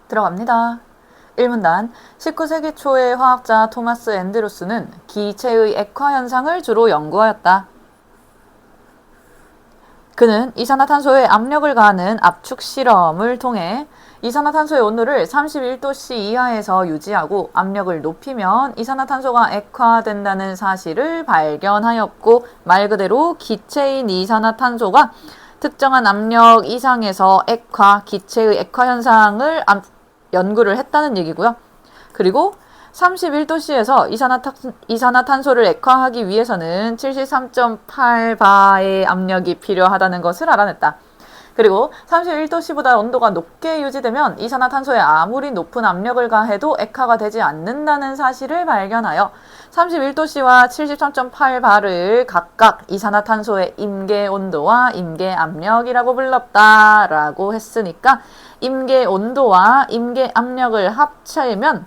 들어갑니다. 1문단 19세기 초의 화학자 토마스 앤드루스는 기체의 액화 현상을 주로 연구하였다. 그는 이산화탄소에 압력을 가하는 압축 실험을 통해 이산화탄소의 온도를 31도씨 이하에서 유지하고 압력을 높이면 이산화탄소가 액화된다는 사실을 발견하였고, 말 그대로 기체인 이산화탄소가 특정한 압력 이상에서 기체의 액화 현상을 연구를 했다는 얘기고요. 그리고 31도씨에서 이산화탄소를 액화하기 위해서는 73.8바의 압력이 필요하다는 것을 알아냈다. 그리고 31도씨보다 온도가 높게 유지되면 이산화탄소에 아무리 높은 압력을 가해도 액화가 되지 않는다는 사실을 발견하여 31도씨와 73.8바를 각각 이산화탄소의 임계 온도와 임계 압력이라고 불렀다라고 했으니까, 임계 온도와 임계 압력을 합치면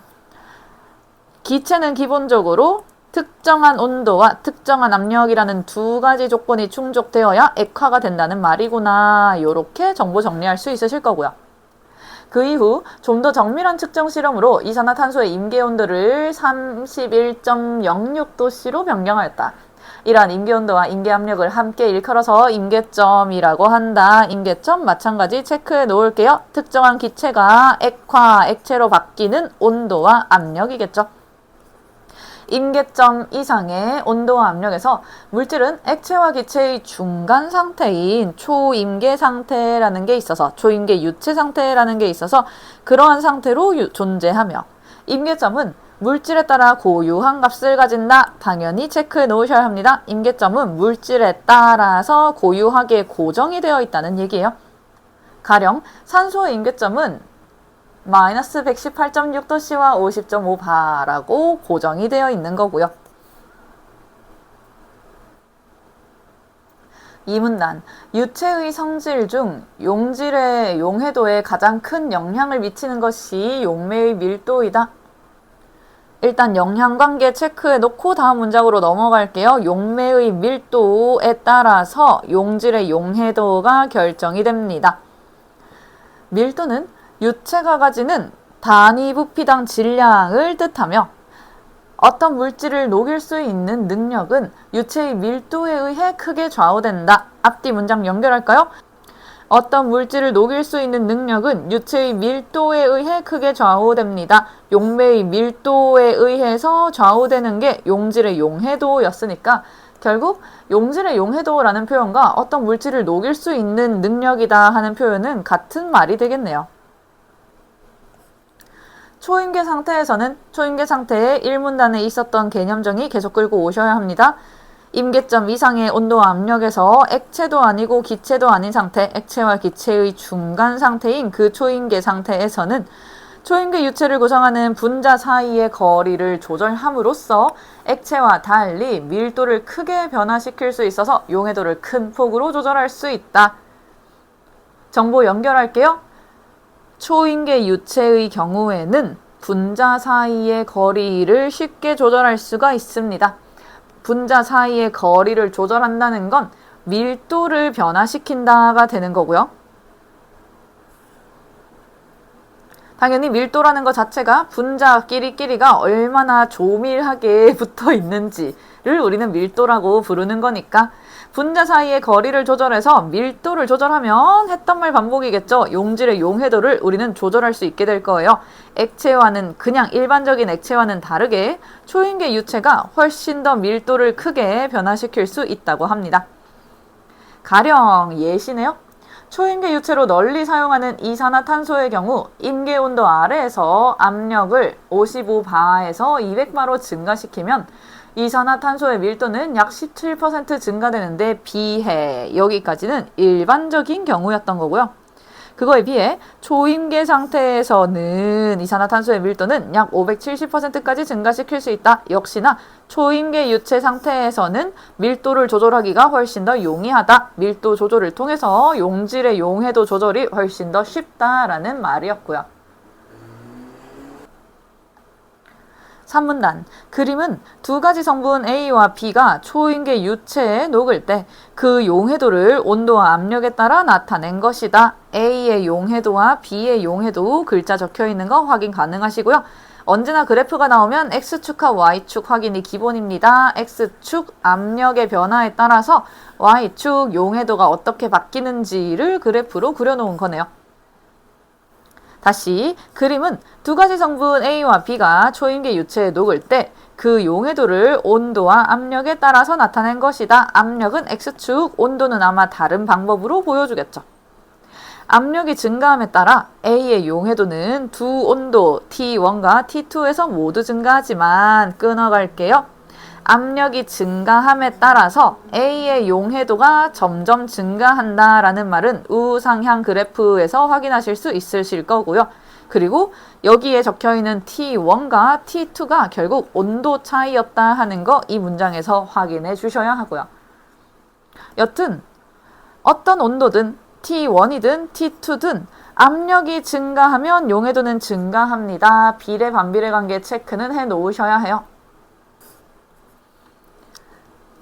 기체는 기본적으로 특정한 온도와 특정한 압력이라는 두 가지 조건이 충족되어야 액화가 된다는 말이구나, 이렇게 정보 정리할 수 있으실 거고요. 그 이후 좀 더 정밀한 측정 실험으로 이산화탄소의 임계 온도를 31.06도씨로 변경하였다. 이러한 임계 온도와 임계 압력을 함께 일컬어서 임계점이라고 한다. 임계점 마찬가지 체크해 놓을게요. 특정한 기체가 액체로 바뀌는 온도와 압력이겠죠. 임계점 이상의 온도와 압력에서 물질은 액체와 기체의 중간 상태인 초임계 상태라는 게 있어서, 초임계 유체 상태라는 게 있어서 그러한 상태로 존재하며, 임계점은 물질에 따라 고유한 값을 가진다. 당연히 체크해 놓으셔야 합니다. 임계점은 물질에 따라서 고유하게 고정이 되어 있다는 얘기예요. 가령 산소의 임계점은 마이너스 118.6도씨와 50.5바라고 고정이 되어 있는 거고요. 2문단 유체의 성질 중 용질의 용해도에 가장 큰 영향을 미치는 것이 용매의 밀도이다. 일단 영향관계 체크해 놓고 다음 문장으로 넘어갈게요. 용매의 밀도에 따라서 용질의 용해도가 결정이 됩니다. 밀도는 유체가 가지는 단위 부피당 질량을 뜻하며, 어떤 물질을 녹일 수 있는 능력은 유체의 밀도에 의해 크게 좌우된다. 앞뒤 문장 연결할까요? 어떤 물질을 녹일 수 있는 능력은 유체의 밀도에 의해 크게 좌우됩니다. 용매의 밀도에 의해서 좌우되는 게 용질의 용해도였으니까 결국 용질의 용해도라는 표현과 어떤 물질을 녹일 수 있는 능력이다 하는 표현은 같은 말이 되겠네요. 초임계 상태에서는 초임계 상태의 1문단에 있었던 개념정의 계속 끌고 오셔야 합니다. 임계점 이상의 온도와 압력에서 액체도 아니고 기체도 아닌 상태, 액체와 기체의 중간 상태인 그 초임계 상태에서는 초임계 유체를 구성하는 분자 사이의 거리를 조절함으로써 액체와 달리 밀도를 크게 변화시킬 수 있어서 용해도를 큰 폭으로 조절할 수 있다. 정보 연결할게요. 초임계 유체의 경우에는 분자 사이의 거리를 쉽게 조절할 수가 있습니다. 분자 사이의 거리를 조절한다는 건 밀도를 변화시킨다가 되는 거고요. 당연히 밀도라는 것 자체가 분자끼리가 얼마나 조밀하게 붙어 있는지를 우리는 밀도라고 부르는 거니까, 분자 사이의 거리를 조절해서 밀도를 조절하면 했던 말 반복이겠죠. 용질의 용해도를 우리는 조절할 수 있게 될 거예요. 액체와는, 그냥 일반적인 액체와는 다르게 초임계 유체가 훨씬 더 밀도를 크게 변화시킬 수 있다고 합니다. 가령 예시네요. 초임계 유체로 널리 사용하는 이산화탄소의 경우 임계 온도 아래에서 압력을 55바에서 200바로 증가시키면 이산화탄소의 밀도는 약 17% 증가되는데 비해, 여기까지는 일반적인 경우였던 거고요. 그거에 비해 초임계 상태에서는 이산화탄소의 밀도는 약 570%까지 증가시킬 수 있다. 역시나 초임계 유체 상태에서는 밀도를 조절하기가 훨씬 더 용이하다. 밀도 조절을 통해서 용질의 용해도 조절이 훨씬 더 쉽다라는 말이었고요. 산문단. 그림은 두 가지 성분 A와 B가 초인계 유체에 녹을 때 그 용해도를 온도와 압력에 따라 나타낸 것이다. A의 용해도와 B의 용해도 글자 적혀 있는 거 확인 가능하시고요. 언제나 그래프가 나오면 X축과 Y축 확인이 기본입니다. X축 압력의 변화에 따라서 Y축 용해도가 어떻게 바뀌는지를 그래프로 그려놓은 거네요. 다시 그림은 두 가지 성분 A와 B가 초인계 유체에 녹을 때 그 용해도를 온도와 압력에 따라서 나타낸 것이다. 압력은 X축, 온도는 아마 다른 방법으로 보여주겠죠. 압력이 증가함에 따라 A의 용해도는 두 온도 T1과 T2에서 모두 증가하지만 끊어갈게요. 압력이 증가함에 따라서 A의 용해도가 점점 증가한다라는 말은 우상향 그래프에서 확인하실 수 있으실 거고요. 그리고 여기에 적혀있는 T1과 T2가 결국 온도 차이였다 하는 거 이 문장에서 확인해 주셔야 하고요. 여튼 어떤 온도든 T1이든 T2든 압력이 증가하면 용해도는 증가합니다. 비례 반비례 관계 체크는 해 놓으셔야 해요.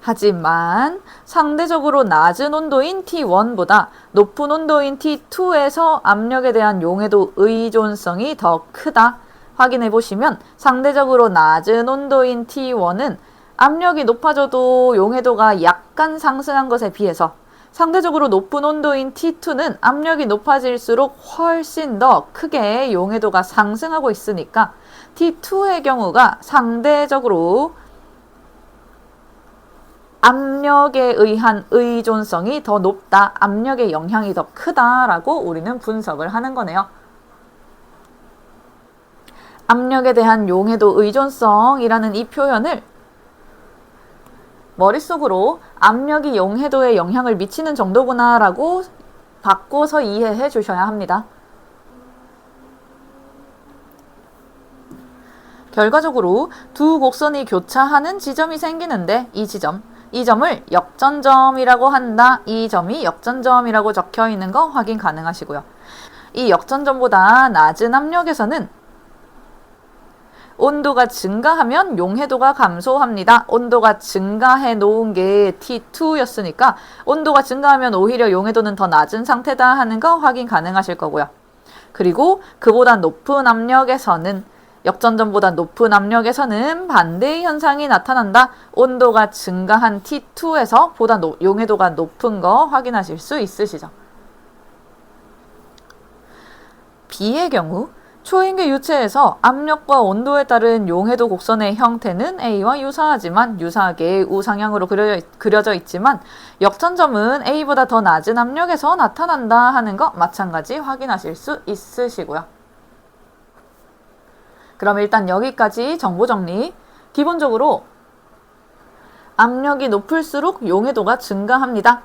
하지만 상대적으로 낮은 온도인 T1보다 높은 온도인 T2에서 압력에 대한 용해도 의존성이 더 크다. 확인해 보시면 상대적으로 낮은 온도인 T1은 압력이 높아져도 용해도가 약간 상승한 것에 비해서 상대적으로 높은 온도인 T2는 압력이 높아질수록 훨씬 더 크게 용해도가 상승하고 있으니까 T2의 경우가 상대적으로 압력에 의한 의존성이 더 높다, 압력의 영향이 더 크다라고 우리는 분석을 하는 거네요. 압력에 대한 용해도 의존성이라는 이 표현을 머릿속으로 압력이 용해도에 영향을 미치는 정도구나 라고 바꿔서 이해해 주셔야 합니다. 결과적으로 두 곡선이 교차하는 지점이 생기는데 이 점을 역전점이라고 한다. 이 점이 역전점이라고 적혀 있는 거 확인 가능하시고요. 이 역전점보다 낮은 압력에서는 온도가 증가하면 용해도가 감소합니다. 온도가 증가해 놓은 게 T2였으니까 온도가 증가하면 오히려 용해도는 더 낮은 상태다 하는 거 확인 가능하실 거고요. 그리고 그보다 높은 압력에서는 역전점보다 높은 압력에서는 반대의 현상이 나타난다. 온도가 증가한 T2에서 보다 용해도가 높은 거 확인하실 수 있으시죠. B의 경우 초인계 유체에서 압력과 온도에 따른 용해도 곡선의 형태는 A와 유사하지만 유사하게 우상향으로 그려져 있지만 역전점은 A보다 더 낮은 압력에서 나타난다 하는 거 마찬가지 확인하실 수 있으시고요. 그럼 일단 여기까지 정보 정리. 기본적으로 압력이 높을수록 용해도가 증가합니다.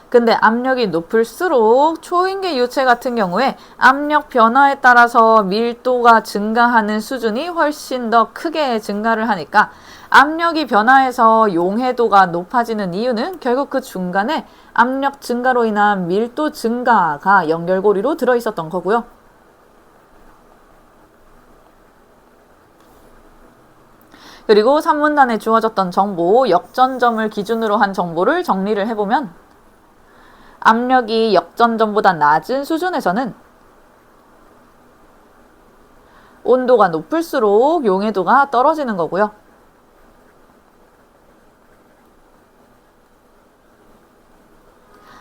근데 압력이 높을수록 초인계 유체 같은 경우에 압력 변화에 따라서 밀도가 증가하는 수준이 훨씬 더 크게 증가를 하니까 압력이 변화해서 용해도가 높아지는 이유는 결국 그 중간에 압력 증가로 인한 밀도 증가가 연결고리로 들어있었던 거고요. 그리고 산문단에 주어졌던 정보, 역전점을 기준으로 한 정보를 정리를 해보면 압력이 역전점보다 낮은 수준에서는 온도가 높을수록 용해도가 떨어지는 거고요.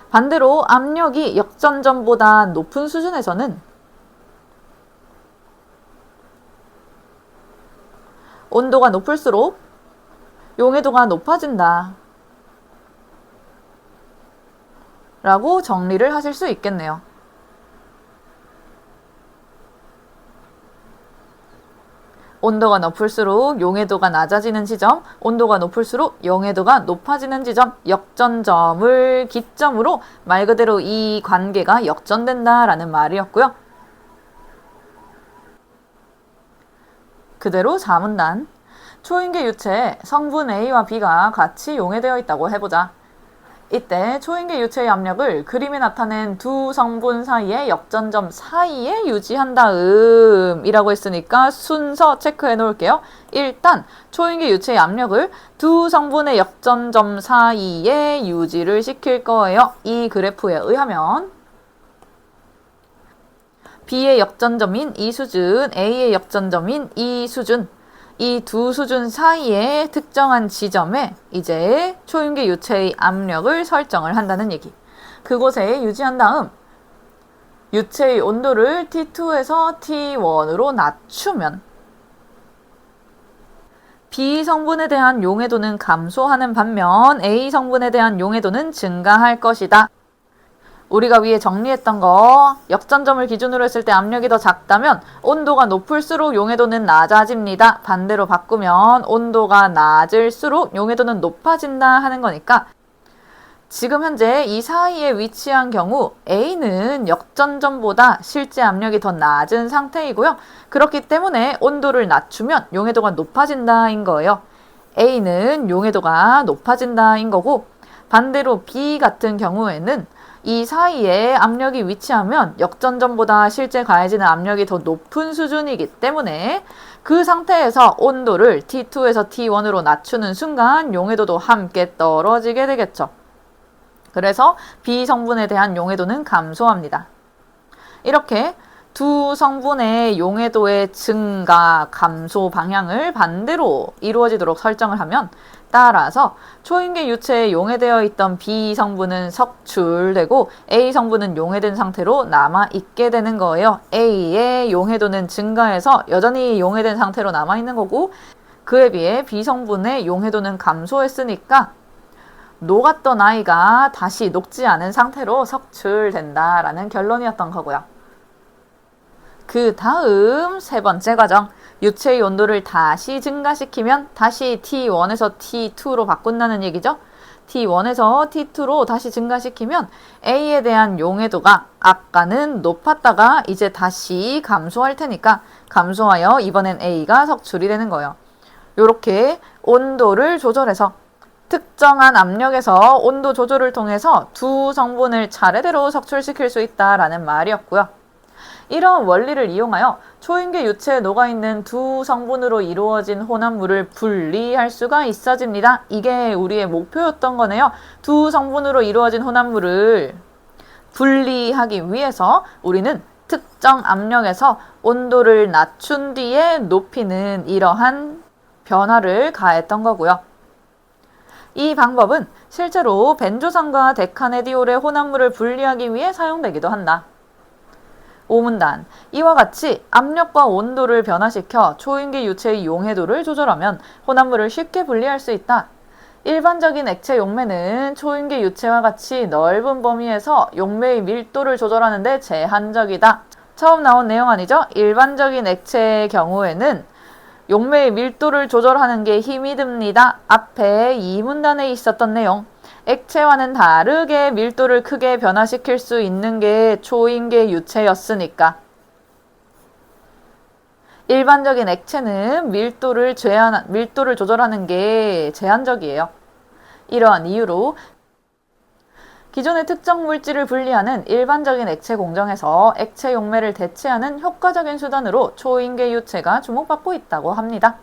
반대로 압력이 역전점보다 높은 수준에서는 온도가 높을수록 용해도가 높아진다 라고 정리를 하실 수 있겠네요. 온도가 높을수록 용해도가 낮아지는 지점, 온도가 높을수록 용해도가 높아지는 지점, 역전점을 기점으로 말 그대로 이 관계가 역전된다라는 말이었고요. 그대로 4문단. 초인계 유체에 성분 A와 B가 같이 용해되어 있다고 해보자. 이때 초인계 유체의 압력을 그림에 나타낸 두 성분 사이의 역전점 사이에 유지한 다음 이라고 했으니까 순서 체크해 놓을게요. 일단 초인계 유체의 압력을 두 성분의 역전점 사이에 유지를 시킬 거예요. 이 그래프에 의하면 B의 역전점인 이 수준, A의 역전점인 이 수준, 이 두 수준 사이의 특정한 지점에 이제 초인계 유체의 압력을 설정을 한다는 얘기. 그곳에 유지한 다음 유체의 온도를 T2에서 T1으로 낮추면 B 성분에 대한 용해도는 감소하는 반면 A 성분에 대한 용해도는 증가할 것이다. 우리가 위에 정리했던 거 역전점을 기준으로 했을 때 압력이 더 작다면 온도가 높을수록 용해도는 낮아집니다. 반대로 바꾸면 온도가 낮을수록 용해도는 높아진다 하는 거니까 지금 현재 이 사이에 위치한 경우 A는 역전점보다 실제 압력이 더 낮은 상태이고요. 그렇기 때문에 온도를 낮추면 용해도가 높아진다인 거예요. A는 용해도가 높아진다인 거고 반대로 B 같은 경우에는 이 사이에 압력이 위치하면 역전점보다 실제 가해지는 압력이 더 높은 수준이기 때문에 그 상태에서 온도를 T2에서 T1으로 낮추는 순간 용해도도 함께 떨어지게 되겠죠. 그래서 B 성분에 대한 용해도는 감소합니다. 이렇게 두 성분의 용해도의 증가, 감소 방향을 반대로 이루어지도록 설정을 하면 따라서 초인계 유체에 용해되어 있던 B 성분은 석출되고 A 성분은 용해된 상태로 남아있게 되는 거예요. A의 용해도는 증가해서 여전히 용해된 상태로 남아있는 거고 그에 비해 B 성분의 용해도는 감소했으니까 녹았던 아이가 다시 녹지 않은 상태로 석출된다라는 결론이었던 거고요. 그 다음 세 번째 과정, 유체의 온도를 다시 증가시키면 다시 T1에서 T2로 바꾼다는 얘기죠. T1에서 T2로 다시 증가시키면 A에 대한 용해도가 아까는 높았다가 이제 다시 감소할 테니까 감소하여 이번엔 A가 석출이 되는 거예요. 이렇게 온도를 조절해서 특정한 압력에서 온도 조절을 통해서 두 성분을 차례대로 석출시킬 수 있다라는 말이었고요. 이런 원리를 이용하여 초인계 유체에 녹아있는 두 성분으로 이루어진 혼합물을 분리할 수가 있어집니다. 이게 우리의 목표였던 거네요. 두 성분으로 이루어진 혼합물을 분리하기 위해서 우리는 특정 압력에서 온도를 낮춘 뒤에 높이는 이러한 변화를 가했던 거고요. 이 방법은 실제로 벤조산과 데카네디올의 혼합물을 분리하기 위해 사용되기도 한다. 오문단, 이와 같이 압력과 온도를 변화시켜 초인계 유체의 용해도를 조절하면 혼합물을 쉽게 분리할 수 있다. 일반적인 액체 용매는 초인계 유체와 같이 넓은 범위에서 용매의 밀도를 조절하는 데 제한적이다. 처음 나온 내용 아니죠? 일반적인 액체의 경우에는 용매의 밀도를 조절하는 게 힘이 듭니다. 앞에 이 문단에 있었던 내용. 액체와는 다르게 밀도를 크게 변화시킬 수 있는 게 초인계 유체였으니까. 일반적인 액체는 밀도를 조절하는 게 제한적이에요. 이러한 이유로 기존의 특정 물질을 분리하는 일반적인 액체 공정에서 액체 용매를 대체하는 효과적인 수단으로 초인계 유체가 주목받고 있다고 합니다.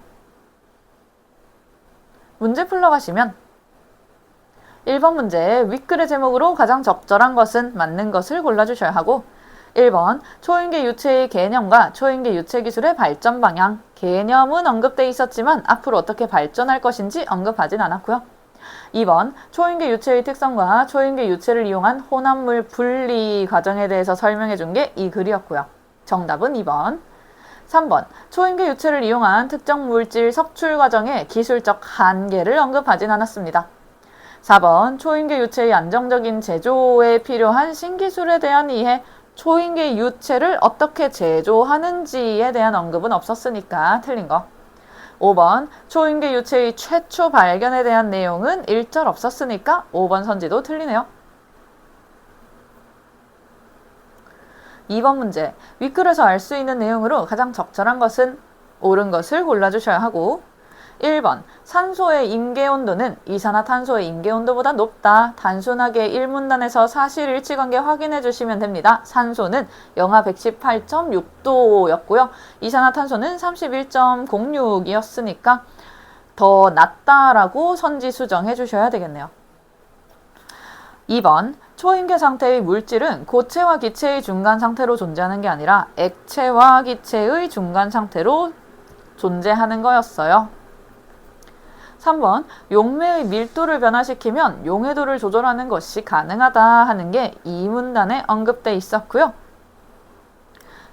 문제 풀러가시면 1번 문제 윗글의 제목으로 가장 적절한 것은 맞는 것을 골라주셔야 하고 1번 초인계 유체의 개념과 초인계 유체 기술의 발전 방향. 개념은 언급돼 있었지만 앞으로 어떻게 발전할 것인지 언급하진 않았고요. 2번 초인계 유체의 특성과 초인계 유체를 이용한 혼합물 분리 과정에 대해서 설명해 준 게 이 글이었고요. 정답은 2번. 3번 초인계 유체를 이용한 특정 물질 석출 과정의 기술적 한계를 언급하진 않았습니다. 4번 초인계 유체의 안정적인 제조에 필요한 신기술에 대한 이해, 초인계 유체를 어떻게 제조하는지에 대한 언급은 없었으니까 틀린 거. 5번 초인계 유체의 최초 발견에 대한 내용은 일절 없었으니까 5번 선지도 틀리네요. 2번 문제 윗글에서 알 수 있는 내용으로 가장 적절한 것은 옳은 것을 골라주셔야 하고 1번 산소의 임계온도는 이산화탄소의 임계온도보다 높다. 단순하게 1문단에서 사실 일치관계 확인해 주시면 됩니다. 산소는 영하 118.6도였고요. 이산화탄소는 31.06이었으니까 더 낮다라고 선지 수정해 주셔야 되겠네요. 2번 초임계 상태의 물질은 고체와 기체의 중간 상태로 존재하는 게 아니라 액체와 기체의 중간 상태로 존재하는 거였어요. 3번 용매의 밀도를 변화시키면 용해도를 조절하는 것이 가능하다 하는 게 이 문단에 언급돼 있었고요.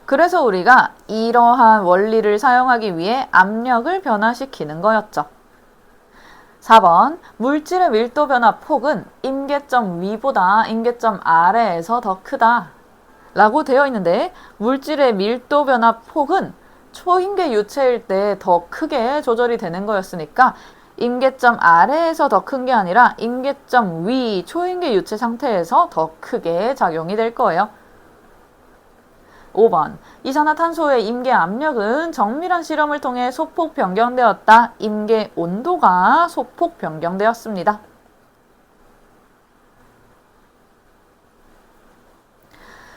그래서 우리가 이러한 원리를 사용하기 위해 압력을 변화시키는 거였죠. 4번 물질의 밀도 변화 폭은 임계점 위보다 임계점 아래에서 더 크다 라고 되어 있는데 물질의 밀도 변화 폭은 초임계 유체일 때 더 크게 조절이 되는 거였으니까 임계점 아래에서 더 큰 게 아니라 임계점 위 초임계 유체 상태에서 더 크게 작용이 될 거예요. 5번 이산화탄소의 임계 압력은 정밀한 실험을 통해 소폭 변경되었다. 임계 온도가 소폭 변경되었습니다.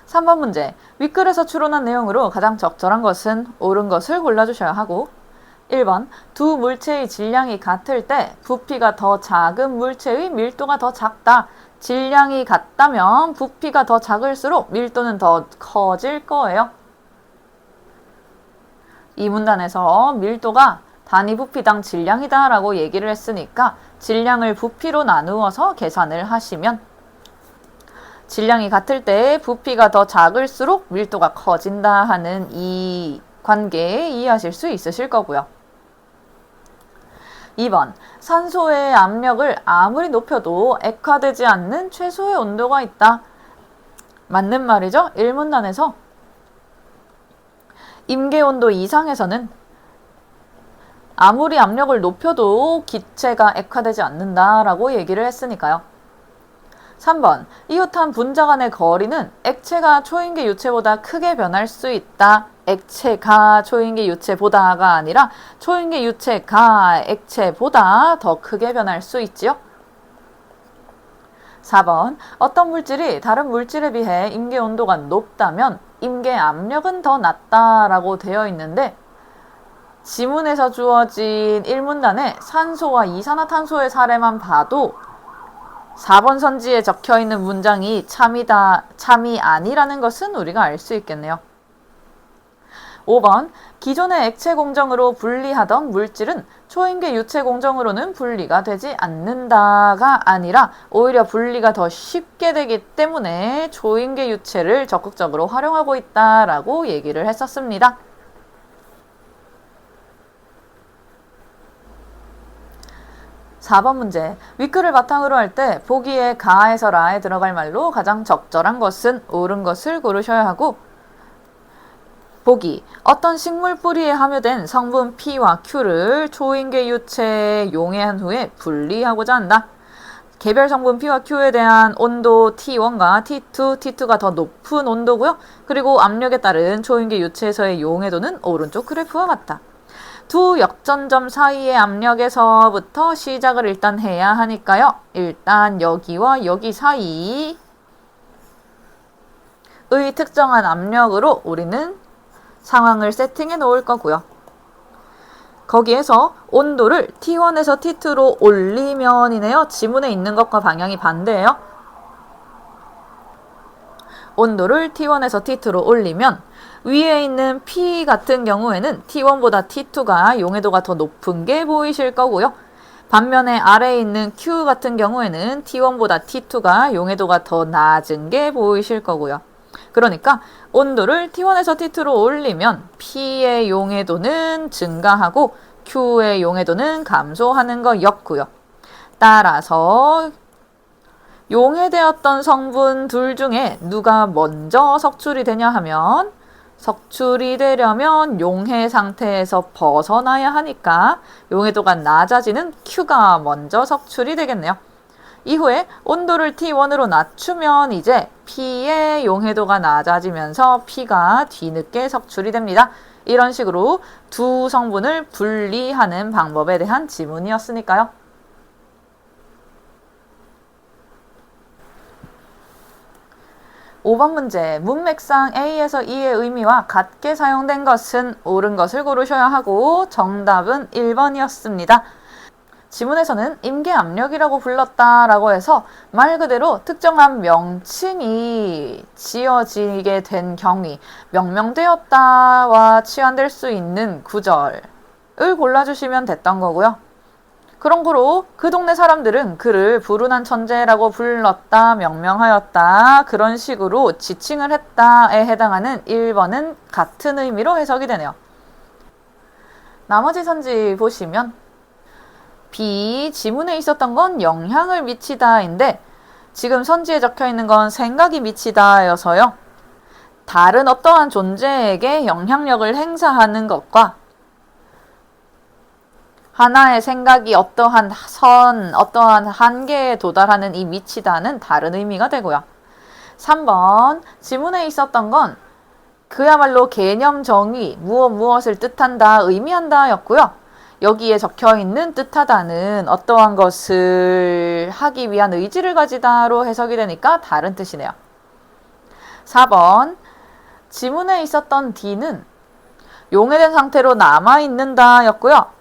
3번 문제 윗글에서 추론한 내용으로 가장 적절한 것은 옳은 것을 골라주셔야 하고 1번 두 물체의 질량이 같을 때 부피가 더 작은 물체의 밀도가 더 작다. 질량이 같다면 부피가 더 작을수록 밀도는 더 커질 거예요. 이 문단에서 밀도가 단위 부피당 질량이다 라고 얘기를 했으니까 질량을 부피로 나누어서 계산을 하시면 질량이 같을 때 부피가 더 작을수록 밀도가 커진다 하는 이 관계 이해하실 수 있으실 거고요. 2번 산소의 압력을 아무리 높여도 액화되지 않는 최소의 온도가 있다. 맞는 말이죠. 1문단에서 임계온도 이상에서는 아무리 압력을 높여도 기체가 액화되지 않는다라고 얘기를 했으니까요. 3번 이웃한 분자 간의 거리는 액체가 초임계 유체보다 크게 변할 수 있다. 액체가 초임계 유체보다가 아니라 초임계 유체가 액체보다 더 크게 변할 수 있지요. 4번 어떤 물질이 다른 물질에 비해 임계 온도가 높다면 임계 압력은 더 낮다라고 되어 있는데 지문에서 주어진 1문단에 산소와 이산화탄소의 사례만 봐도 4번 선지에 적혀있는 문장이 참이 아니라는 것은 우리가 알 수 있겠네요. 5번 기존의 액체 공정으로 분리하던 물질은 초임계 유체 공정으로는 분리가 되지 않는다가 아니라 오히려 분리가 더 쉽게 되기 때문에 초임계 유체를 적극적으로 활용하고 있다라고 얘기를 했었습니다. 4번 문제 윗글을 바탕으로 할 때 보기에 가에서 라에 들어갈 말로 가장 적절한 것은 옳은 것을 고르셔야 하고 보기 어떤 식물 뿌리에 함유된 성분 P와 Q를 초임계 유체에 용해한 후에 분리하고자 한다. 개별 성분 P와 Q에 대한 온도 T1과 T2, T2가 더 높은 온도고요. 그리고 압력에 따른 초임계 유체에서의 용해도는 오른쪽 그래프와 같다. 두 역전점 사이의 압력에서부터 시작을 일단 해야 하니까요. 일단 여기와 여기 사이의 특정한 압력으로 우리는 상황을 세팅해 놓을 거고요. 거기에서 온도를 T1에서 T2로 올리면이네요. 지문에 있는 것과 방향이 반대예요. 온도를 T1에서 T2로 올리면 위에 있는 P 같은 경우에는 T1보다 T2가 용해도가 더 높은 게 보이실 거고요. 반면에 아래에 있는 Q 같은 경우에는 T1보다 T2가 용해도가 더 낮은 게 보이실 거고요. 그러니까 온도를 T1에서 T2로 올리면 P의 용해도는 증가하고 Q의 용해도는 감소하는 거였고요. 따라서 용해되었던 성분 둘 중에 누가 먼저 석출이 되냐 하면 석출이 되려면 용해 상태에서 벗어나야 하니까 용해도가 낮아지는 Q가 먼저 석출이 되겠네요. 이후에 온도를 T1으로 낮추면 이제 P의 용해도가 낮아지면서 P가 뒤늦게 석출이 됩니다. 이런 식으로 두 성분을 분리하는 방법에 대한 지문이었으니까요. 5번 문제, 문맥상 A에서 E의 의미와 같게 사용된 것은 옳은 것을 고르셔야 하고 정답은 1번이었습니다. 지문에서는 임계압력이라고 불렀다라고 해서 말 그대로 특정한 명칭이 지어지게 된 경위, 명명되었다와 치환될 수 있는 구절을 골라주시면 됐던 거고요. 그런 거로 그 동네 사람들은 그를 불운한 천재라고 불렀다, 명명하였다, 그런 식으로 지칭을 했다에 해당하는 1번은 같은 의미로 해석이 되네요. 나머지 선지 보시면 B, 지문에 있었던 건 영향을 미치다인데 지금 선지에 적혀 있는 건 생각이 미치다여서요. 다른 어떠한 존재에게 영향력을 행사하는 것과 하나의 생각이 어떠한 선, 어떠한 한계에 도달하는 이 미치다는 다른 의미가 되고요. 3번, 지문에 있었던 건 그야말로 개념 정의, 무엇을 뜻한다, 의미한다 였고요. 여기에 적혀있는 뜻하다는 어떠한 것을 하기 위한 의지를 가지다로 해석이 되니까 다른 뜻이네요. 4번, 지문에 있었던 D는 용해된 상태로 남아있는다 였고요.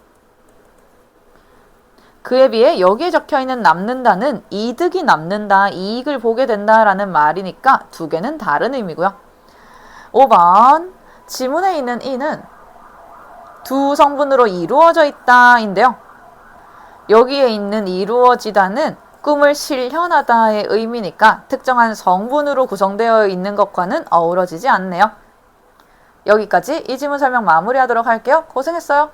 그에 비해 여기에 적혀있는 남는다는 이득이 남는다, 이익을 보게 된다라는 말이니까 두 개는 다른 의미고요. 5번, 지문에 있는 E는 두 성분으로 이루어져 있다인데요. 여기에 있는 이루어지다는 꿈을 실현하다의 의미니까 특정한 성분으로 구성되어 있는 것과는 어우러지지 않네요. 여기까지 이 지문 설명 마무리하도록 할게요. 고생했어요.